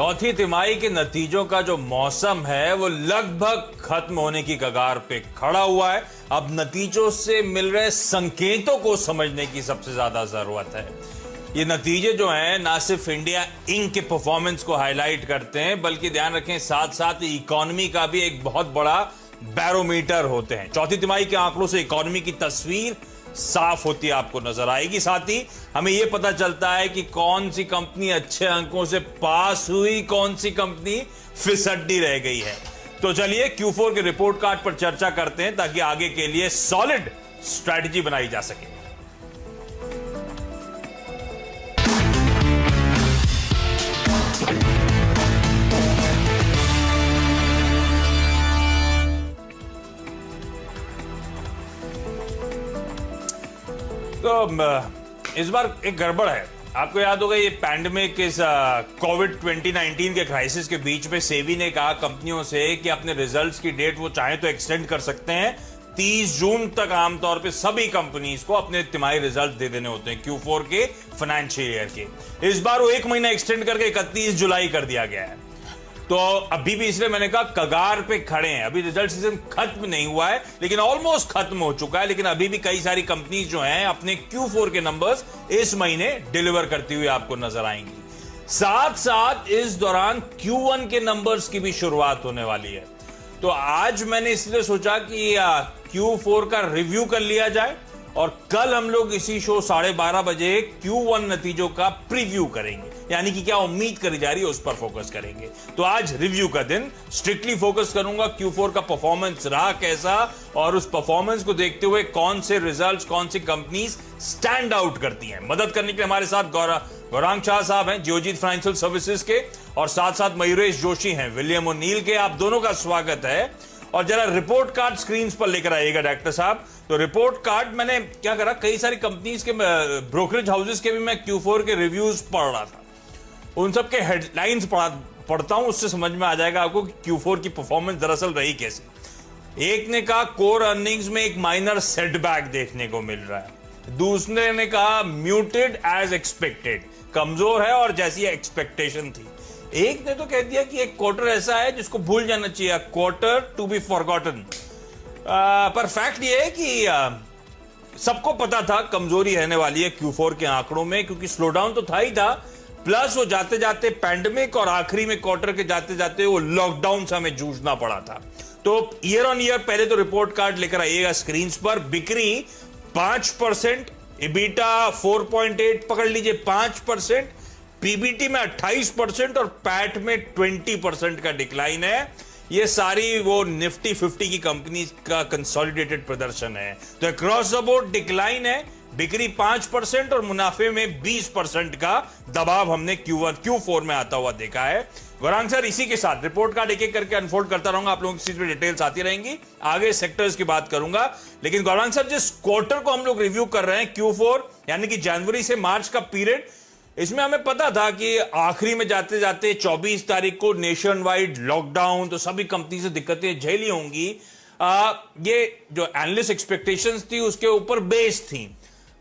चौथी तिमाही के नतीजों का जो मौसम है वो लगभग खत्म होने की कगार पे खड़ा हुआ है। अब नतीजों से मिल रहे संकेतों को समझने की सबसे ज्यादा जरूरत है। ये नतीजे जो हैं ना सिर्फ इंडिया इंक के परफॉर्मेंस को हाईलाइट करते हैं, बल्कि ध्यान रखें साथ साथ इकोनॉमी का भी एक बहुत बड़ा बैरोमीटर होते हैं। चौथी तिमाही के आंकड़ों से इकोनॉमी की तस्वीर साफ होती आपको नजर आएगी। साथ ही हमें यह पता चलता है कि कौन सी कंपनी अच्छे अंकों से पास हुई, कौन सी कंपनी फिसड्डी रह गई है। तो चलिए Q4 के रिपोर्ट कार्ड पर चर्चा करते हैं ताकि आगे के लिए सॉलिड स्ट्रैटेजी बनाई जा सके। तो इस बार एक गड़बड़ है। आपको याद होगा ये पैंडेमिक, इस कोविड 2019 के क्राइसिस के बीच में सेबी ने कहा कंपनियों से कि अपने रिजल्ट्स की डेट वो चाहे तो एक्सटेंड कर सकते हैं। 30 जून तक आमतौर पे सभी कंपनीज को अपने तिमाही रिजल्ट दे देने होते हैं Q4 के फाइनेंशियल ईयर के। इस बार वो 1 महीना एक्सटेंड करके 31 जुलाई कर दिया गया है। तो अभी भी इसलिए मैंने कहा कगार पे खड़े हैं। अभी रिजल्ट सीजन खत्म नहीं हुआ है, लेकिन ऑलमोस्ट खत्म हो चुका है। लेकिन अभी भी कई सारी कंपनीज जो हैं अपने Q4 के नंबर्स इस महीने डिलीवर करती हुई आपको नजर आएंगी। साथ साथ इस दौरान Q1 के नंबर्स की भी शुरुआत होने वाली है। तो आज मैंने इसलिए सोचा कि Q4 का रिव्यू कर लिया जाए और कल हम लोग इसी शो 12:30 बजे Q1 नतीजों का प्रीव्यू करेंगे, यानी कि क्या उम्मीद करी जा रही है उस पर फोकस करेंगे। तो आज रिव्यू का दिन, स्ट्रिक्टली फोकस करूंगा Q4 का परफॉर्मेंस रहा कैसा, और उस परफॉर्मेंस को देखते हुए कौन से रिजल्ट्स, कौन सी कंपनीज स्टैंड आउट करती हैं। मदद करने के लिए हमारे साथ गौरांग शाह साहब हैं जियोजीत फाइनेंशियल सर्विसेज के, और साथ साथ मयूरेश जोशी हैं विलियम ओ'नील के। आप दोनों का स्वागत है। और जरा रिपोर्ट कार्ड स्क्रीन पर लेकर आइएगा डायरेक्टर साहब। तो रिपोर्ट कार्ड मैंने क्या करा, कई सारी कंपनीज के ब्रोकरेज हाउसेस के भी मैं Q4 के रिव्यूज पढ़ रहा था। उन सब के हेडलाइंस पढ़ता हूं, उससे समझ में आ जाएगा आपको कि Q4 की परफॉर्मेंस दरअसल रही कैसे। एक ने कहा कोर अर्निंग्स में एक माइनर सेटबैक देखने को मिल रहा है। दूसरे ने कहा म्यूटेड एज एक्सपेक्टेड, कमजोर है और जैसी एक्सपेक्टेशन थी। एक ने तो कह दिया कि एक क्वार्टर ऐसा है जिसको भूल जाना चाहिए, क्वार्टर टू बी फॉरगॉटन। पर फैक्ट ये है कि सबको पता था कमजोरी रहने वाली है Q4 के आंकड़ों में, क्योंकि स्लोडाउन तो था ही था, प्लस वो जाते जाते पैंडेमिक और आखिरी में क्वार्टर के जाते जाते वो लॉकडाउन से हमें जूझना पड़ा था। तो ईयर ऑन ईयर पहले तो रिपोर्ट कार्ड लेकर आइएगा स्क्रीन पर। बिक्री 5%, इबिटा 4.8 पकड़ लीजिए 5%, पीबीटी में 28% और पैट में 20% का डिक्लाइन है। ये सारी वो निफ्टी 50 की कंपनी का कंसोलिडेटेड प्रदर्शन है। तो अक्रॉस द बोर्ड डिक्लाइन है, बिक्री 5% और मुनाफे में 20% का दबाव हमने Q4 में आता हुआ देखा है। गौरांग सर, इसी के साथ रिपोर्ट कार्ड एक एक करके अनफोल्ड करता रहूंगा, आप लोगों की चीज में डिटेल्स आती रहेंगी, आगे सेक्टर्स की बात करूंगा। लेकिन गौरांग सर, जिस क्वार्टर को हम लोग रिव्यू कर रहे हैं Q4, यानी कि जनवरी से मार्च का पीरियड, इसमें हमें पता था कि आखिरी में जाते जाते 24 तारीख को नेशन वाइड लॉकडाउन, तो सभी कंपनी से दिक्कतें झेली होंगी। ये जो एनालिस्ट एक्सपेक्टेशंस थी उसके ऊपर बेस थी।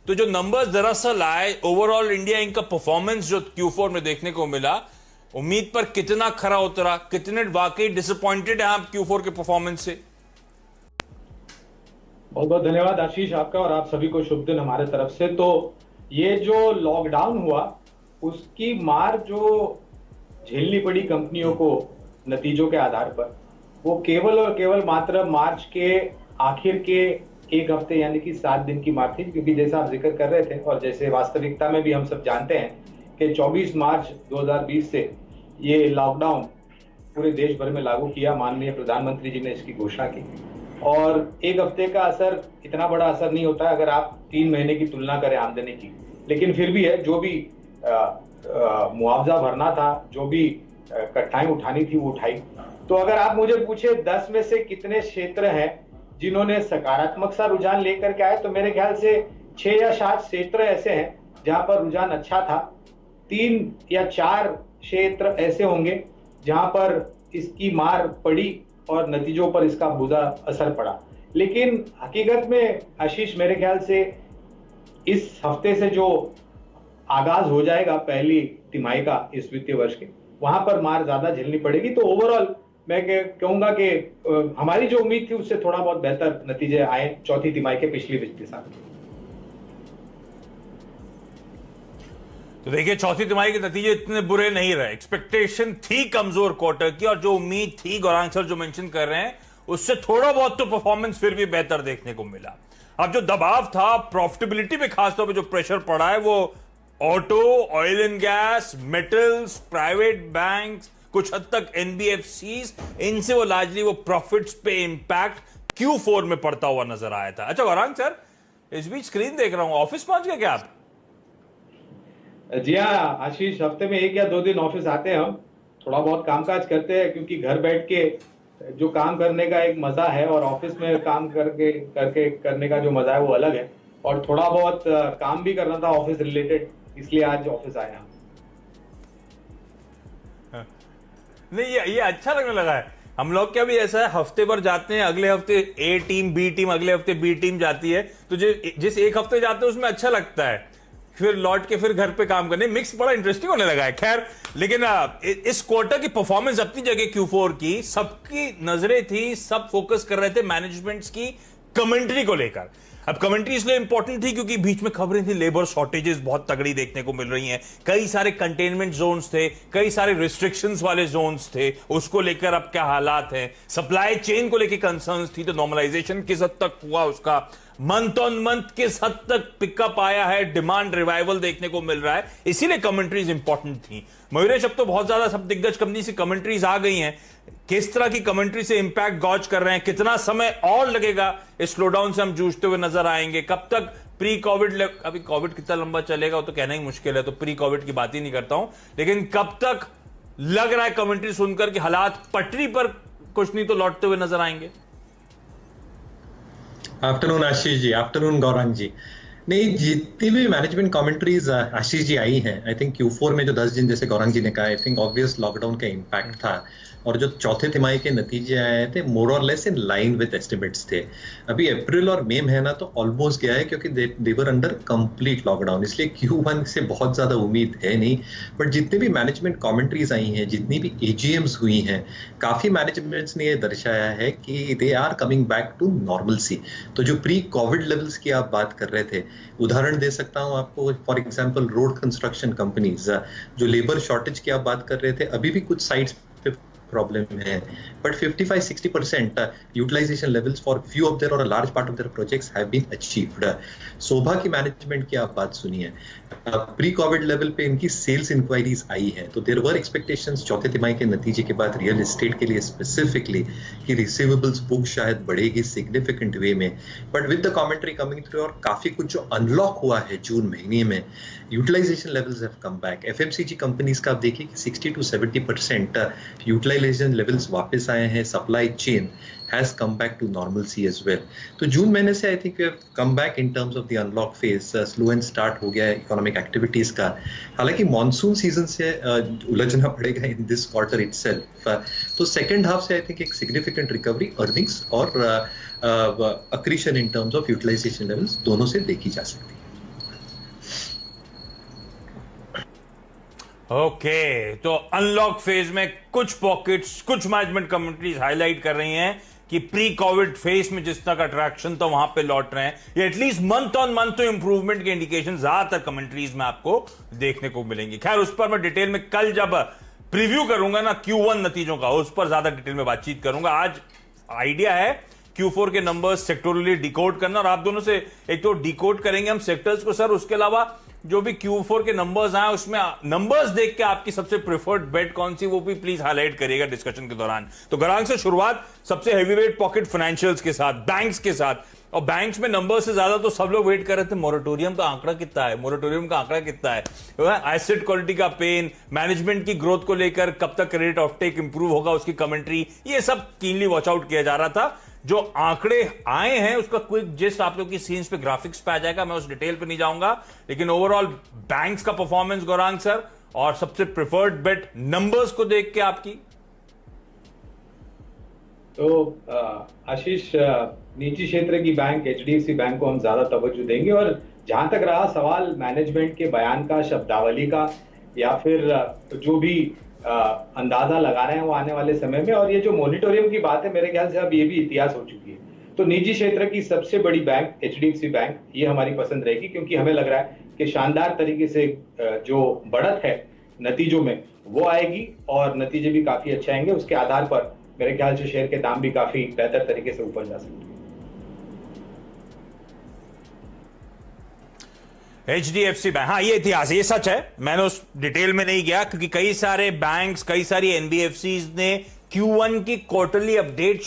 तो जो नंबर्स दरअसल आए, ओवरऑल इंडिया इंक का परफॉर्मेंस जो Q4 में देखने को मिला, उम्मीद पर कितना खरा उतरा, कितने वाकई डिसअपॉइंटेड हैं आप Q4 के परफॉर्मेंस से? बहुत बहुत धन्यवाद आशीष आपका, और आप सभी को शुभ दिन हमारे तरफ से। तो ये जो लॉकडाउन हुआ उसकी मार जो झेलनी पड़ी कंपनियों को नतीजों के आधार पर, वो केवल और केवल मात्र मार्च के आखिर के एक हफ्ते यानी कि 7 दिन की मार थी। क्योंकि जैसा आप जिक्र कर रहे थे और जैसे वास्तविकता में भी हम सब जानते हैं कि 24 मार्च 2020 से ये लॉकडाउन पूरे देश भर में लागू किया, माननीय प्रधानमंत्री जी ने इसकी घोषणा की। और एक हफ्ते का असर इतना बड़ा असर नहीं होता है अगर आप 3 महीने की तुलना करें आमदनी की, लेकिन फिर भी है, जो भी मुआवजा भरना था, जो भी कठिनाई उठानी थी वो उठाई। तो अगर आप मुझे पूछे 10 में से कितने क्षेत्र हैं जिन्होंने सकारात्मक सा रुझान लेकर के आए, तो मेरे ख्याल से 6 या 7 क्षेत्र ऐसे हैं जहां पर रुझान अच्छा था। 3 या 4 क्षेत्र ऐसे होंगे जहां पर इसकी मार पड़ी और नतीजों पर इसका बुरा असर पड़ा। लेकिन हकीकत में आशीष, मेरे ख्याल से इस हफ्ते से जो आगाज हो जाएगा पहली तिमाही का इस वित्तीय वर्ष के, वहां पर मार ज्यादा झेलनी पड़ेगी। तो ओवरऑल मैं कहूंगा कि हमारी जो उम्मीद थी उससे थोड़ा बहुत बेहतर नतीजे आए चौथी तिमाही के पिछली वित्तीय साल के। तो देखिए, चौथी तिमाही के नतीजे इतने बुरे नहीं रहे। एक्सपेक्टेशन थी कमजोर क्वार्टर की, और जो उम्मीद थी गौरांग सर जो मेंशन कर रहे हैं उससे थोड़ा बहुत तो परफॉर्मेंस फिर भी बेहतर देखने को मिला। अब जो दबाव था प्रॉफिटेबिलिटी पे, खासतौर पे जो प्रेशर पड़ा है वो auto, oil and gas, metals, private banks, कुछ हद तक एनबीएफसीज, इनसे वो लार्जली वो प्रॉफिट्स पे इंपैक्ट Q4 में पड़ता हुआ नजर आया था। अच्छा गौरांग सर, इस बीच स्क्रीन देख रहा हूं, ऑफिस पहुंच गए क्या आप? जी हाँ आशीष, हफ्ते में 1 या 2 दिन ऑफिस आते हैं हम, थोड़ा बहुत कामकाज करते हैं, क्योंकि घर बैठ के जो काम करने का एक मजा है और ऑफिस में काम करके करने का जो मजा है वो अलग है। और थोड़ा बहुत काम भी करना था ऑफिस रिलेटेड, इसलिए आज ऑफिस आए हम। नहीं, ये अच्छा लगने लगा है। हम लोग क्या भी ऐसा है, हफ्ते भर जाते हैं, अगले हफ्ते ए टीम, बी टीम, अगले हफ्ते बी टीम जाती है, तो जिस एक हफ्ते जाते हैं उसमें अच्छा लगता है, फिर लौट के फिर घर पे काम करने, मिक्स बड़ा इंटरेस्टिंग होने लगा है। खैर, लेकिन इस क्वार्टर की परफॉर्मेंस अपनी जगह Q4 की, सबकी नजरें थी, सब फोकस कर रहे थे मैनेजमेंट्स की कमेंट्री को लेकर। अब कमेंट्री इसलिए इंपॉर्टेंट थी क्योंकि बीच में खबरें थी लेबर शॉर्टेजेस बहुत तगड़ी देखने को मिल रही हैं, कई सारे कंटेनमेंट जोन्स थे, कई सारे रिस्ट्रिक्शंस वाले जोन्स थे, उसको लेकर अब क्या हालात हैं, सप्लाई चेन को लेकर कंसर्न्स थी, तो नॉर्मलाइजेशन किस हद तक हुआ, उसका मंथ ऑन मंथ किस हद तक पिकअप आया है, डिमांड रिवाइवल देखने को मिल रहा है, इसीलिए कमेंट्रीज इंपॉर्टेंट थी। मयूरेश, अब तो बहुत ज्यादा सब दिग्गज कंपनी से कमेंट्रीज आ गई हैं, किस तरह की कमेंट्री से इंपैक्ट गॉज कर रहे हैं, कितना समय और लगेगा इस स्लोडाउन से हम जूझते हुए नजर आएंगे, कब तक प्री कोविड, अभी कोविड कितना लंबा चलेगा वो तो कहना ही मुश्किल है, तो प्री कोविड की बात ही नहीं करता हूं, लेकिन कब तक लग रहा है कमेंट्री सुनकर कि हालात पटरी पर कुछ नहीं तो लौटते हुए नजर आएंगे? आफ्टरनून आशीष जी, आफ्टरनून गौरांग जी। नहीं, जितनी भी मैनेजमेंट कमेंट्रीज आशीष जी आई हैं, आई थिंक Q4 में जो 10 दिन जैसे गौरांग जी ने कहा, आई थिंक ऑब्वियस लॉकडाउन का इम्पैक्ट था, और जो चौथे तिमाही के नतीजे आए थे मोर और less in line with estimates थे। अभी अप्रैल और मई महीना तो ऑलमोस्ट गया है क्योंकि दे वर अंडर कंप्लीट लॉकडाउन, इसलिए Q1 से बहुत ज्यादा उम्मीद है नहीं। बट जितने भी मैनेजमेंट कमेंट्रीज आई हैं, जितनी भी AGMs हुई हैं, काफी मैनेजमेंट्स ने यह दर्शाया है कि they are coming back to normalcy. तो जो प्री कोविड लेवल्स की आप बात कर रहे थे, उदाहरण दे सकता हूं आपको, for example road construction companies, जो लेबर शॉर्टेज की आप बात कर रहे थे, अभी भी कुछ साइट्स पे प्रॉब्लम है, but 55-60% utilization levels for few of their or a large part of their projects have been achieved. शोभा की मैनेजमेंट की आप बात सुनिए, प्री कोविड लेवल पे इनकी सेल्स इंक्वायरीज आई है, तो देयर वर एक्सपेक्टेशंस चौथे तिमाही के नतीजे के बाद रियल एस्टेट के लिए स्पेसिफिकली कि रिसीवेबल्स बुक शायद बढ़ेगी सिग्निफिकेंट वे में, but with the commentary coming through और काफी कुछ जो अनलॉक हुआ है जून महीने में, utilisation levels have come back. FMCG companies का आप देखिए कि 60-70% यूटिलाइजेशन लेवल्स वापस आए हैं, supply chain has come back to normalcy as well. तो जून महीने से I think we have come back in terms of the unlock phase, slow and start हो गया है इकोनॉमिक एक्टिविटीज का। हालांकि मॉनसून सीजन से उलझना पड़ेगा इन दिस क्वार्टर इटसेल्फ, तो सेकंड हाफ से आई थिंक एक सिग्निफिकेंट रिकवरी अर्निंग्स और accretion in terms of utilisation levels दोनों से देखी जा सकती है। ओके, तो अनलॉक फेज में कुछ पॉकेट्स, कुछ मैनेजमेंट कमेंट्रीज हाईलाइट कर रही हैं कि प्री कोविड फेज में जिस तरह का अट्रैक्शन था वहां पे लौट रहे हैं, या एटलीस्ट मंथ ऑन मंथ तो इंप्रूवमेंट के इंडिकेशन ज्यादातर कमेंट्रीज में आपको देखने को मिलेंगी। खैर, उस पर मैं डिटेल में कल जब प्रीव्यू करूंगा ना Q1 नतीजों का, उस पर ज्यादा डिटेल में बातचीत करूंगा। आज आइडिया है Q4 के नंबर्स सेक्टोरली डिकोड करना, और आप दोनों से एक तो डिकोड करेंगे हम सेक्टर्स को सर, उसके अलावा जो भी Q4 के नंबर्स आए उसमें नंबर्स देख के आपकी सबसे प्रेफर्ड बेट कौन सी, वो भी प्लीज हाईलाइट करिएगा डिस्कशन के दौरान। तो गौरांग से शुरुआत सबसे हैवीवेट पॉकेट फाइनेंशियल्स के साथ, बैंक्स के साथ, और बैंक्स में नंबर से ज्यादा तो सब लोग वेट कर रहे थे मोरेटोरियम का आंकड़ा कितना है, मोरेटोरियम का आंकड़ा कितना है, एसेट क्वालिटी का पेन, मैनेजमेंट की ग्रोथ को लेकर कब तक रेट ऑफ टेक इंप्रूव होगा उसकी कमेंट्री, ये सब कीनली वॉच आउट किया जा रहा था। जो आंकड़े आए हैं उसका क्विक जिस्ट आप लोग की सीन्स पे, ग्राफिक्स पे आ जाएगा, मैं उस डिटेल पे नहीं जाऊंगा, लेकिन ओवरऑल बैंक्स का परफॉर्मेंस गौरांग सर, और सबसे प्रेफर्ड बेट नंबर्स को देख के आपकी। तो आशीष, निजी क्षेत्र की बैंक HDFC बैंक को हम ज्यादा तवज्जो देंगे, और जहां तक रहा सवाल मैनेजमेंट के बयान का, शब्दावली का, या फिर जो भी अंदाजा लगा रहे हैं वो आने वाले समय में। और ये जो मॉनिटोरियम की बात है, मेरे ख्याल से अब ये भी इतिहास हो चुकी है। तो निजी क्षेत्र की सबसे बड़ी बैंक HDFC बैंक ये हमारी पसंद रहेगी, क्योंकि हमें लग रहा है कि शानदार तरीके से जो बढ़त है नतीजों में वो आएगी और नतीजे भी काफी अच्छे आएंगे। उसके आधार पर मेरे ख्याल से शेयर के दाम भी काफी बेहतर तरीके से ऊपर जा सकते हैं। HDFC बैंक, हाँ ये इतिहास, ये सच है। मैंने उस डिटेल में नहीं गया क्योंकि कई सारे बैंक्स, कई सारी NBFCs ने Q1 की क्वार्टरली अपडेट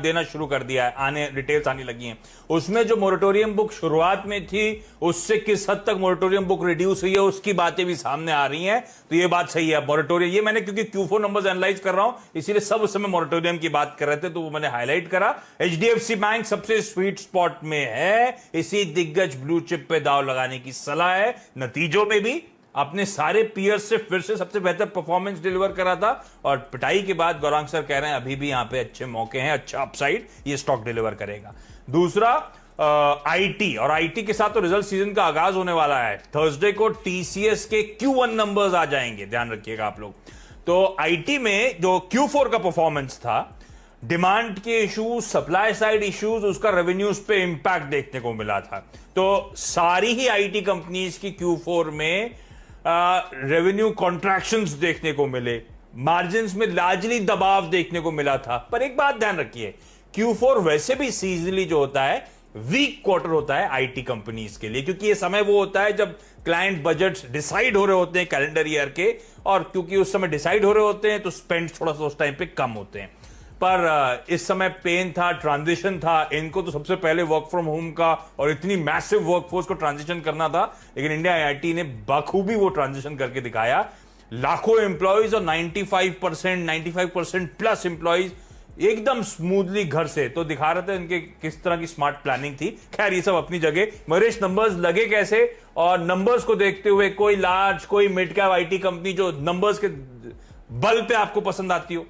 देना शुरू कर दिया है, डिटेल्स आने लगी हैं। उसमें जो मोरेटोरियम बुक शुरुआत में थी उससे किस हद तक मोरेटोरियम बुक रिड्यूस हुई है उसकी बातें भी सामने आ रही हैं। तो ये बात सही है, मोरेटोरियम, ये मैंने क्योंकि Q4 नंबर्स एनालाइज कर रहा हूं इसीलिए सब उस समय मोरेटोरियम की बात कर रहे थे तो वो मैंने हाईलाइट करा। HDFC बैंक सबसे स्वीट स्पॉट में है, इसी दिग्गज ब्लू चिप पे दाव लगाने की सलाह है। नतीजों में भी अपने सारे पीयर्स से फिर से सबसे बेहतर परफॉर्मेंस डिलीवर करा था और पिटाई के बाद गौरांग सर कह रहे हैं अभी भी यहां पे अच्छे मौके हैं, अच्छा अपसाइड ये स्टॉक डिलीवर करेगा। दूसरा आईटी, और आईटी के साथ तो रिजल्ट सीजन का आगाज होने वाला है। थर्सडे को TCS के Q1 नंबर्स आ जाएंगे, ध्यान रखिएगा आप लोग। तो आईटी में जो Q4 का परफॉर्मेंस था, डिमांड के इश्यूज, सप्लाई साइड इश्यूज, उसका रेवेन्यूज पे इंपैक्ट देखने को मिला था। तो सारी ही आईटी कंपनीज की Q4 में रेवेन्यू कॉन्ट्रैक्शंस देखने को मिले, मार्जिन्स में लार्जली दबाव देखने को मिला था। पर एक बात ध्यान रखिए, Q4 वैसे भी सीजनली जो होता है वीक क्वार्टर होता है आईटी कंपनीज के लिए, क्योंकि ये समय वो होता है जब क्लाइंट बजट्स डिसाइड हो रहे होते हैं कैलेंडर ईयर के, और क्योंकि उस समय डिसाइड हो रहे होते हैं तो स्पेंड थोड़ा सा उस टाइम पे कम होते हैं। पर इस समय पेन था, ट्रांजिशन था, इनको तो सबसे पहले वर्क फ्रॉम होम का और इतनी मैसिव वर्कफोर्स को ट्रांजिशन करना था, लेकिन इंडिया आईआईटी ने बखूबी वो ट्रांजिशन करके दिखाया। लाखों एम्प्लॉइज और 95% प्लस एम्प्लॉइज एकदम स्मूथली घर से, तो दिखा रहे थे इनके किस तरह की स्मार्ट प्लानिंग थी। खैर ये सब अपनी जगह। महेश, नंबर्स लगे कैसे, और नंबर्स को देखते हुए कोई लार्ज, कोई मिड कैप आईटी कंपनी जो नंबर्स के बल पे आपको पसंद आती हो?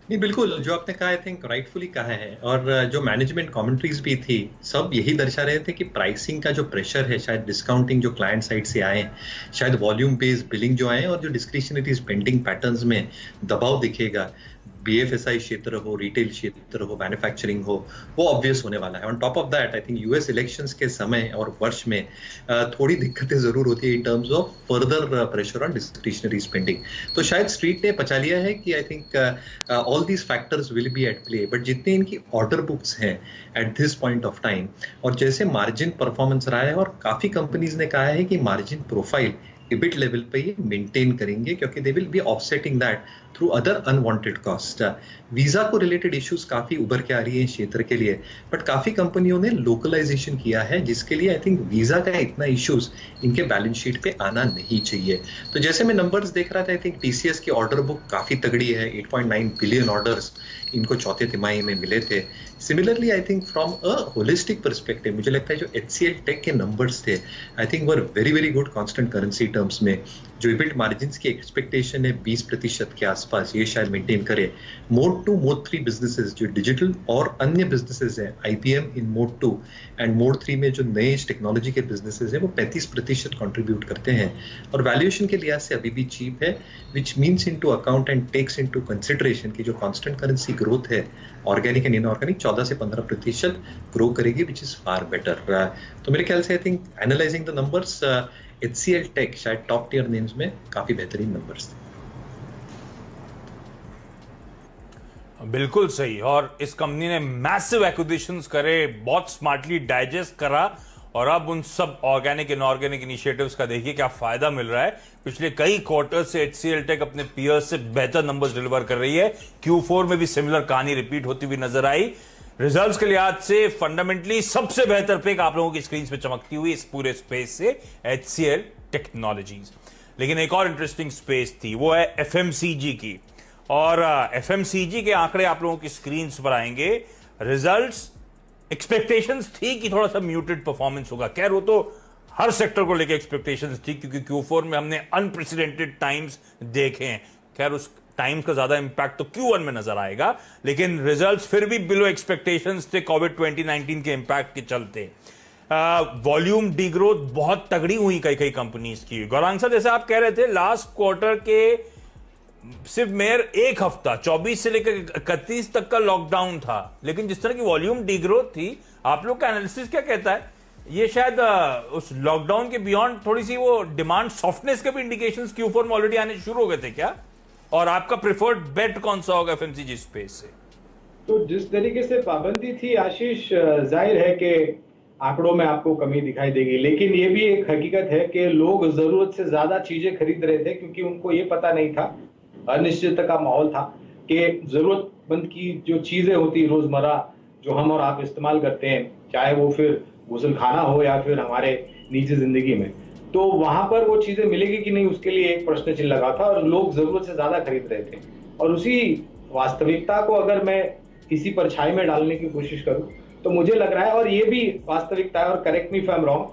नहीं, बिल्कुल जो आपने कहा आई थिंक राइटफुली कहा है, और जो मैनेजमेंट कमेंट्रीज भी थी सब यही दर्शा रहे थे कि प्राइसिंग का जो प्रेशर है, शायद डिस्काउंटिंग जो क्लाइंट साइड से आए, शायद वॉल्यूम बेस्ड बिलिंग जो आए, और जो डिस्क्रिशनरी स्पेंडिंग पैटर्न्स में दबाव दिखेगा, BFSI क्षेत्र हो, रिटेल क्षेत्र हो, मैन्युफैक्चरिंग हो, वो ऑब्वियस होने वाला है। On top of that I think US elections के समय और वर्ष में थोड़ी दिक्कतें जरूर होती है in terms of further pressure on discretionary spending. तो शायद स्ट्रीट ने पचा लिया है कि I think all these factors will be at play, but जितनी इनकी ऑर्डर बुक्स हैं at this point of time, और जैसे मार्जिन परफॉर्मेंस रहा है, और काफी कंपनीज ने कहा है कि मार्जिन प्रोफाइल EBIT लेवल पे ये मेंटेन करेंगे, क्योंकि they will be offsetting that through other unwanted cost. Visa को रिलेटेड इश्यूज काफी उभर के आ रही है इस क्षेत्र के लिए, बट काफी कंपनियों ने लोकलाइजेशन किया है, जिसके लिए आई थिंक वीजा का इतना इश्यूज इनके बैलेंस शीट पे आना नहीं चाहिए। तो जैसे मैं नंबर्स देख रहा था, आई थिंक TCS की ऑर्डर बुक काफी तगड़ी है, 8.9 बिलियन ऑर्डर्स इनको चौथे तिमाही में मिले थे। Similarly I think from a holistic perspective मुझे लगता है जो HCL टेक के नंबर्स थे I think were very very good constant currency terms में। जो EBIT मार्जिन्स की एक्सपेक्टेशन है 20% के आसपास, ये शायद मेंटेन करे। मोड 2 मोड 3 बिजनेसेस जो डिजिटल और अन्य बिजनेसेस हैं, IBM in mode 2 and mode 3 में जो नए टेक्नोलॉजी के बिजनेसेस हैं वो 35% कंट्रीब्यूट करते हैं, और वैल्यूएशन के लिहाज से अभी भी चीप है, which means into account and takes into consideration की जो कांस्टेंट करेंसी ग्रोथ है, ऑर्गेनिक एंड इनऑर्गेनिक 14 से 15% ग्रो करेगी, विच इज फार बेटर। तो मेरे ख्याल से I think analysing the numbers, HCL tech शायद टॉप टियर नेम्स में काफी बेहतरीन नंबर्स थे। बिल्कुल सही, और इस कंपनी ने मैसिव एक्विजिशंस करे, बहुत स्मार्टली डाइजेस्ट करा, और अब उन सब ऑर्गेनिक इनऑर्गेनिक इनिशिएटिव्स का देखिए क्या फायदा मिल रहा है। पिछले कई क्वार्टर से HCL टेक अपने पीयर्स से बेहतर नंबर्स डिलीवर कर रही है। Q4 में भी सिमिलर कहानी रिपीट होती हुई नजर आई। रिजल्ट्स के लिहाज से फंडामेंटली सबसे बेहतर पिक आप लोगों की स्क्रीन पे चमकती हुई इस पूरे स्पेस से HCL टेक्नोलॉजीज। लेकिन एक और इंटरेस्टिंग स्पेस थी, वो है FMCG की, और FMCG के आंकड़े आप लोगों की स्क्रीन पर आएंगे। रिजल्ट्स एक्सपेक्टेशंस थी कि थोड़ा सा म्यूटेड परफॉर्मेंस होगा, खैर वो तो हर सेक्टर को लेकर एक्सपेक्टेशंस थी, क्योंकि Q4 में हमने अनप्रेसिडेंटेड टाइम्स देखे हैं। खैर उस टाइम्स का ज्यादा इंपैक्ट तो Q1 में नजर आएगा, लेकिन रिजल्ट्स फिर भी बिलो एक्सपेक्टेशंस थे कोविड 2019 के इंपैक्ट के चलते। वॉल्यूम डीग्रोथ बहुत तगड़ी हुई कई कंपनीज की। गौरांग सर, जैसे आप कह रहे थे लास्ट क्वार्टर के सिर्फ मेयर एक हफ्ता 24 से लेकर 31 तक का लॉकडाउन था, लेकिन जिस तरह की वॉल्यूम डिग्रोथ थी, आप लोग का एनालिसिस क्या कहता है? ये शायद उस लॉकडाउन के बियॉन्ड थोड़ी सी वो डिमांड सॉफ्टनेस के भी इंडिकेशंस Q4 में ऑलरेडी आने शुरू हो गए थे क्या? और आपका प्रेफर्ड बेट कौन सा होगा FMCG स्पेस से? तो जिस तरीके से पाबंदी थी आशीष, जाहिर है कि आंकड़ों में आपको कमी दिखाई देगी, लेकिन ये भी एक हकीकत है कि लोग जरूरत से ज्यादा चीजें खरीद रहे थे क्योंकि उनको ये पता नहीं था, अनिश्चितता का माहौल था कि जरूरतमंद की जो चीजें होती रोजमर्रा जो हम और आप इस्तेमाल करते हैं, चाहे वो फिर गुसल खाना हो या फिर हमारे निजी जिंदगी में, तो वहां पर वो चीजें मिलेगी कि नहीं उसके लिए एक प्रश्न चिन्ह लगा था और लोग जरूरत से ज्यादा खरीद रहे थे। और उसी वास्तविकता को अगर मैं इसी परछाई में डालने की कोशिश करूं तो मुझे लग रहा है, और ये भी वास्तविकता है, और correct me if I am wrong,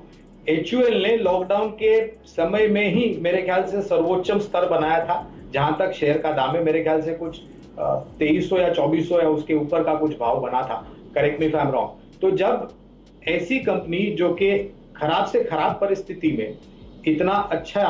HUL ने लॉकडाउन के समय में ही मेरे ख्याल से सर्वोच्चम स्तर बनाया था जहां तक शेयर का दाम है। मेरे ख्याल से कुछ 2300 या 2400 या उसके ऊपर का कुछ भाव बना था, correct me if I am wrong. तो जब ऐसी कंपनी जो कि खराब से खराब परिस्थिति में इतना अच्छा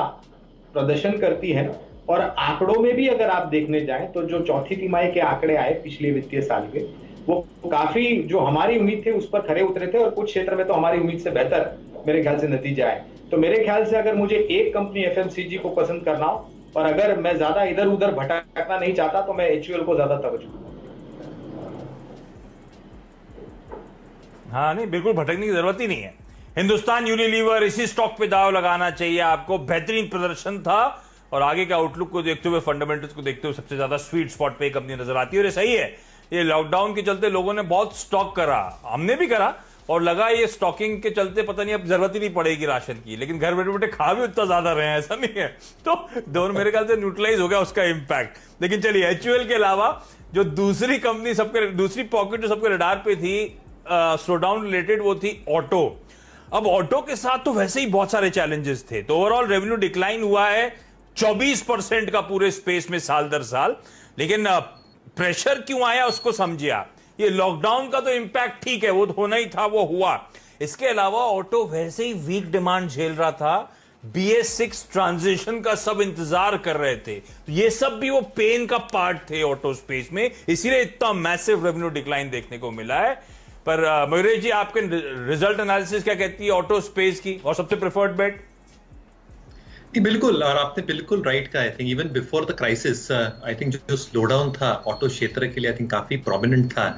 प्रदर्शन करती है, और आंकड़ों में भी अगर आप देखने जाएं तो जो चौथी तिमाही के आंकड़े आए पिछले वित्तीय साल के, वो काफी जो हमारी उम्मीद थी उस पर खरे उतरे थे, और कुछ क्षेत्र में तो हमारी उम्मीद से बेहतर मेरे ख्याल से नतीजा आए। तो मेरे ख्याल से अगर मुझे एक कंपनी FMCG को पसंद करना हो और अगर मैं ज्यादा इधर उधर भटकना नहीं चाहता तो मैं HUL को ज्यादा तवज्जो दूंगा। हाँ, नहीं, बिल्कुल भटकने की जरूरत ही नहीं है। हिंदुस्तान यूनिलीवर, इसी स्टॉक पे दाव लगाना चाहिए आपको। बेहतरीन प्रदर्शन था और आगे के आउटलुक को देखते हुए, फंडामेंटल्स को देखते हुए सबसे ज्यादा स्वीट स्पॉट पे कंपनी नजर आती है। और ये सही है, ये लॉकडाउन के चलते लोगों ने बहुत स्टॉक करा, हमने भी करा, और लगा ये स्टॉकिंग के चलते पता नहीं अब जरूरत ही नहीं पड़ेगी राशन की, लेकिन घर बैठे बैठे खा भी उतना ज्यादा रहे हैं, ऐसा नहीं है। तो दोनों मेरे ख्याल से न्यूट्रलाइज हो गया उसका इंपैक्ट। लेकिन चलिए, HUL के अलावा जो दूसरी कंपनी सबके, दूसरी पॉकेट जो सबके रडार पे थी स्लो डाउन रिलेटेड, वो थी ऑटो। अब ऑटो के साथ तो वैसे ही बहुत सारे चैलेंजेस थे, तो ओवरऑल रेवेन्यू डिक्लाइन हुआ है 24% का पूरे स्पेस में साल दर साल। लेकिन प्रेशर क्यों आया उसको समझिए आप। ये लॉकडाउन का तो इंपैक्ट ठीक है, वो होना ही था, वो हुआ। इसके अलावा ऑटो वैसे ही वीक डिमांड झेल रहा था, BS6 ट्रांजिशन का सब इंतजार कर रहे थे, तो ये सब भी वो पेन का पार्ट थे ऑटो स्पेस में, इसीलिए इतना मैसिव रेवेन्यू डिक्लाइन देखने को मिला है। पर मयूरेश जी, आपके रिजल्ट एनालिसिस क्या कहती है ऑटो स्पेस की, और सबसे प्रेफर्ड बेट? बिल्कुल, और आपने बिल्कुल राइट कहा। I think even before the crisis, I think जो स्लो डाउन था ऑटो क्षेत्र के लिए, आई थिंक काफी प्रोमिनेंट था,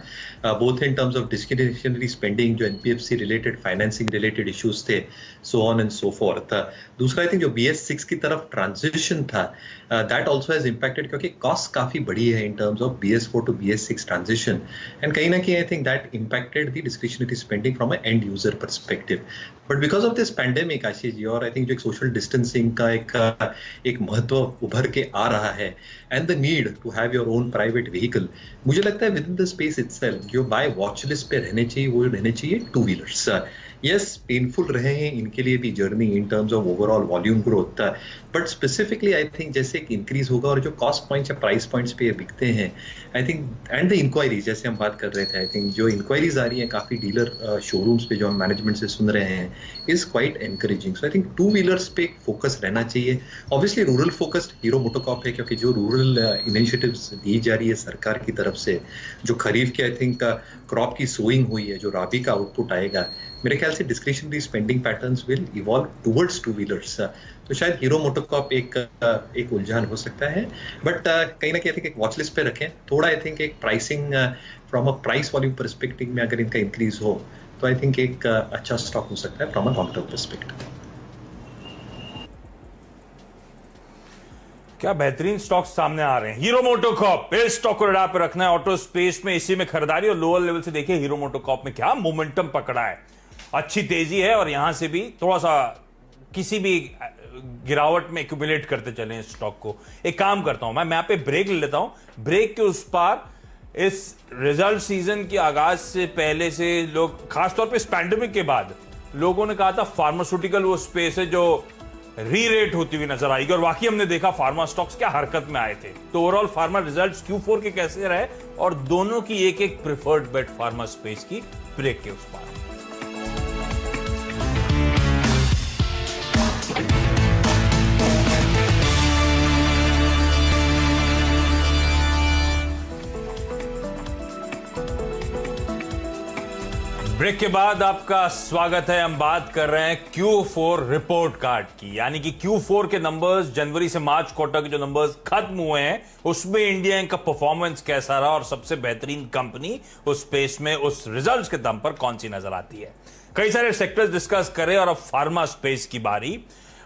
both in terms of discretionary spending, जो NBFC related, financing related issues थे, so on and so forth. दूसरा, आई थिंक जो BS6 की तरफ ट्रांजिशन था, दैट आल्सो हैज इंपैक्टेड, क्योंकि कॉस्ट काफी बड़ी है in terms of BS4 to BS6 transition, and कहीं ना कहीं I think that impacted the discretionary spending from a end user perspective. But because of this pandemic, Ashish ji, और I think जो एक सोशल डिस्टेंसिंग का एक महत्व उभर के आ रहा है, and the need to have your own private vehicle, मुझे लगता है with in the space itself जो बाय वॉच लिस्ट पे रहने चाहिए, वो रहने चाहिए टू व्हीलर्स। यस, पेनफुल रहे हैं इनके लिए भी journey in terms of overall volume growth, but specifically I think जैसे एक इंक्रीज होगा और जो कॉस्ट पॉइंट्स या प्राइस पॉइंट्स पे बिकते हैं, I think, and the enquiries, जैसे हम बात कर रहे थे, आई थिंक जो इंक्वायरीज आ रही है काफी डीलर शोरूम्स पे जो हम मैनेजमेंट से सुन रहे हैं, is quite encouraging. So I think two wheelers पे फोकस रहना चाहिए। Obviously rural focused hero MotoCorp है, क्योंकि जो रूरल इनिशिएटिव्स दी जा रही है सरकार की तरफ से, जो खरीफ के आई थिंक क्रॉप की सोइंग हुई है, जो राबी का आउटपुट आएगा, मेरे ख्याल से discretionary spending patterns will evolve towards two wheelers. तो शायद हीरो मोटोकॉर्प एक उलझान हो सकता है, बट कहीं ना कहीं आई थिंक एक वॉच लिस्ट पे रखें थोड़ा। आई थिंक एक pricing from a price volume perspective में अगर इनका इंक्रीज हो तो आई थिंक एक अच्छा स्टॉक हो सकता है from a long term perspective. क्या बेहतरीन स्टॉक सामने आ रहे हैं। हीरो मोटोकॉर्प, इस स्टॉक को रडार पर रखना है ऑटो स्पेस में, इसी में खरीदारी। और लोअर लेवल से देखिए हीरो मोटोकॉर्प में क्या मोमेंटम पकड़ा है, अच्छी तेजी है, और यहां से भी थोड़ा सा किसी भी गिरावट में एक्यूमुलेट करते चले इस स्टॉक को। एक काम करता हूं, मैं यहाँ पे ब्रेक ले लेता हूं। ब्रेक के उस पार इस रिजल्ट सीजन के आगाज से पहले से लोग, खासतौर पे इस पैंडेमिक के बाद, लोगों ने कहा था फार्मास्यूटिकल वो स्पेस है जो री रेट होती हुई नजर आएगी, और वाकई हमने देखा फार्मा स्टॉक्स क्या हरकत में आए थे। तो ओवरऑल फार्मा रिजल्ट्स Q4 के कैसे रहे, और दोनों की एक एक प्रेफर्ड बेट फार्मा स्पेस की, ब्रेक के उस पार। ब्रेक के बाद आपका स्वागत है। हम बात कर रहे हैं Q4 रिपोर्ट कार्ड की, यानी कि Q4 के नंबर्स, जनवरी से मार्च क्वार्टर के जो नंबर्स खत्म हुए हैं उसमें इंडिया का परफॉर्मेंस कैसा रहा और सबसे बेहतरीन कंपनी उस स्पेस में उस रिजल्ट्स के दम पर कौन सी नजर आती है। कई सारे सेक्टर्स डिस्कस करें और अब फार्मा स्पेस की बारी।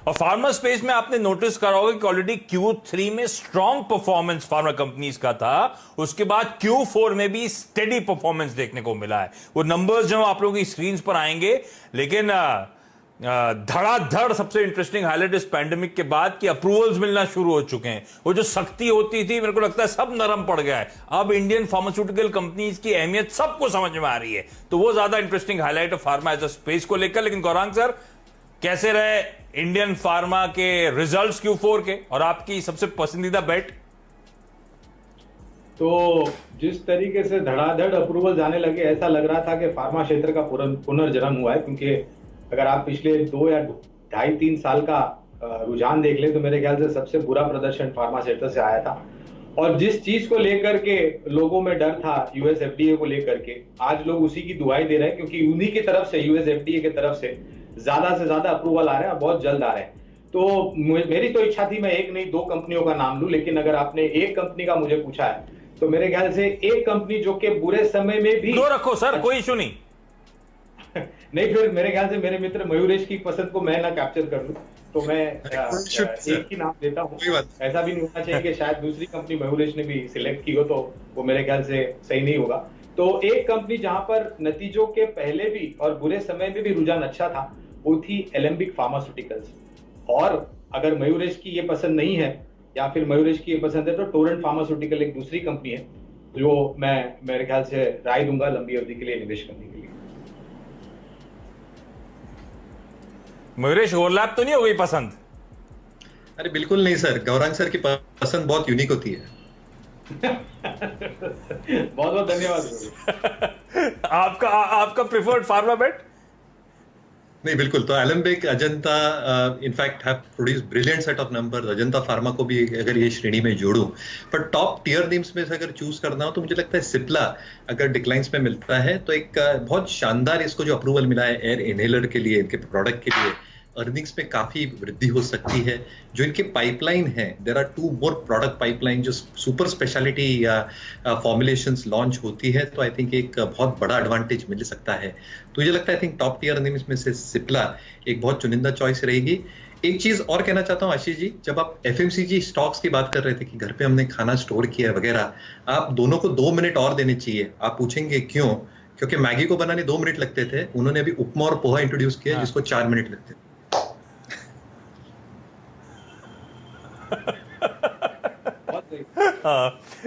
और फार्मा स्पेस में आपने नोटिस करा होगा कि ऑलरेडी Q3 में स्ट्रॉन्ग परफॉर्मेंस फार्मा कंपनीज का था, उसके बाद Q4 में भी स्टेडी परफॉर्मेंस देखने को मिला है। वो नंबर्स जो आप लोगों की स्क्रीन पर आएंगे, लेकिन धड़ाधड़ सबसे इंटरेस्टिंग हाईलाइट इस पैंडेमिक के बाद कि अप्रूवल्स मिलना शुरू हो चुके हैं। वो जो सख्ती होती थी, मेरे को लगता है सब नरम पड़ गया है। अब इंडियन फार्मास्यूटिकल कंपनीज की अहमियत सबको समझ में आ रही है, तो वो ज्यादा इंटरेस्टिंग हाईलाइट है फार्मा एज अ स्पेस को लेकर। लेकिन गौरांग सर, कैसे रहे इंडियन फार्मा के रिजल्ट्स Q4 के, और आपकी सबसे पसंदीदा बेट? तो जिस तरीके से धड़ाधड़ अप्रूवल जाने लगे, ऐसा लग रहा था कि फार्मा क्षेत्र का पुनर्जन्म हुआ है। क्योंकि अगर आप पिछले 2 या 2.5-3 साल का रुझान देख ले तो मेरे ख्याल से सबसे बुरा प्रदर्शन फार्मा क्षेत्र से आया था। और जिस चीज को लेकर के लोगों में डर था, यूएस एफडीए को लेकर के, आज लोग उसी की दुहाई दे रहे हैं, क्योंकि उन्हीं की तरफ से, यूएस एफडीए की तरफ से ज्यादा से ज्यादा अप्रूवल आ रहे हैं और बहुत जल्द आ रहे हैं। तो मेरी तो इच्छा थी मैं एक नहीं 2 कंपनियों का नाम लूं, लेकिन अगर आपने एक कंपनी का मुझे पूछा है तो मेरे ख्याल से एक कंपनी जो कि बुरे समय में भी दो रखो सर, कोई इशू नहीं। नहीं, फिर मेरे ख्याल से मेरे मित्र मयूरेश की पसंद को मैं ना कैप्चर कर लूं, तो मैं एक ही नाम देता हूं। ऐसा भी नहीं होना चाहिए कि शायद दूसरी कंपनी मयूरेश ने भी सिलेक्ट की हो, तो वो मेरे ख्याल से सही नहीं होगा। तो एक कंपनी जहां पर नतीजों के पहले भी और बुरे समय में भी रुझान अच्छा था, वो थी एलेम्बिक फार्मास्यूटिकल्स। और अगर मयूरेश की ये पसंद नहीं है या फिर मयूरेश की ये पसंद है, तो टोरेंट फार्मास्यूटिकल एक दूसरी कंपनी है जो मैं मेरे ख्याल से राय दूंगा लंबी अवधि के लिए निवेश करने के लिए। मयूरेश, ओवरलैप तो नहीं हो गई पसंद? अरे बिल्कुल नहीं सर, गौरांग सर की पसंद बहुत यूनिक होती है। बहुत बहुत धन्यवाद। आपका प्रिफर्ड फार्मा बेट? नहीं, बिल्कुल। तो Alembic, Ajanta in fact have produce brilliant set of numbers. Ajanta pharma को भी अगर ये श्रेणी में जोड़ूं, पर टॉप टियर नेम्स में से अगर चूज करना हो तो मुझे लगता है सिप्ला अगर डिक्लाइंस में मिलता है तो एक बहुत शानदार इसको जो अप्रूवल मिला है एयर इनहेलर के लिए, इनके प्रोडक्ट के लिए, अर्निंग्स में काफी वृद्धि हो सकती है। जो इनके पाइपलाइन है, there are 2 more product pipeline जो सुपर स्पेशलिटी या फॉर्मुलेशंस लॉन्च होती है, तो आई थिंक एक बहुत बड़ा एडवांटेज मिल सकता है। तो मुझे लगता है I think top tier names में से सिप्ला एक बहुत चुनिंदा चॉइस रहेगी। एक चीज और कहना चाहता हूँ आशीष जी, जब आप एफएमसीजी स्टॉक्स की बात कर रहे थे कि घर पे हमने खाना स्टोर किया है वगैरह, आप दोनों को 2 मिनट और देने चाहिए। आप पूछेंगे क्यों? क्योंकि मैगी को बनाने 2 मिनट लगते थे, उन्होंने अभी उपमा और पोहा इंट्रोड्यूस किया जिसको 4 मिनट लगते थे।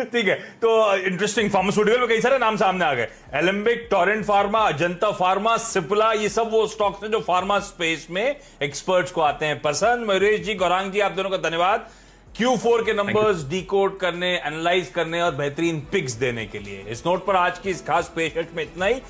ठीक है, तो इंटरेस्टिंग। फार्मास्यूटिकल में कई सारे नाम सामने आ गए, Alembic, Torrent pharma, Ajanta pharma, Cipla, ये सब वो स्टॉक्स हैं जो फार्मा स्पेस में एक्सपर्ट्स को आते हैं पसंद। मयूरेश जी, गौरांग जी, आप दोनों का धन्यवाद Q4 के नंबर्स डिकोड करने, एनालाइज करने और बेहतरीन पिक्स देने के लिए। इस नोट पर आज की इस खास पेशकश में इतना ही।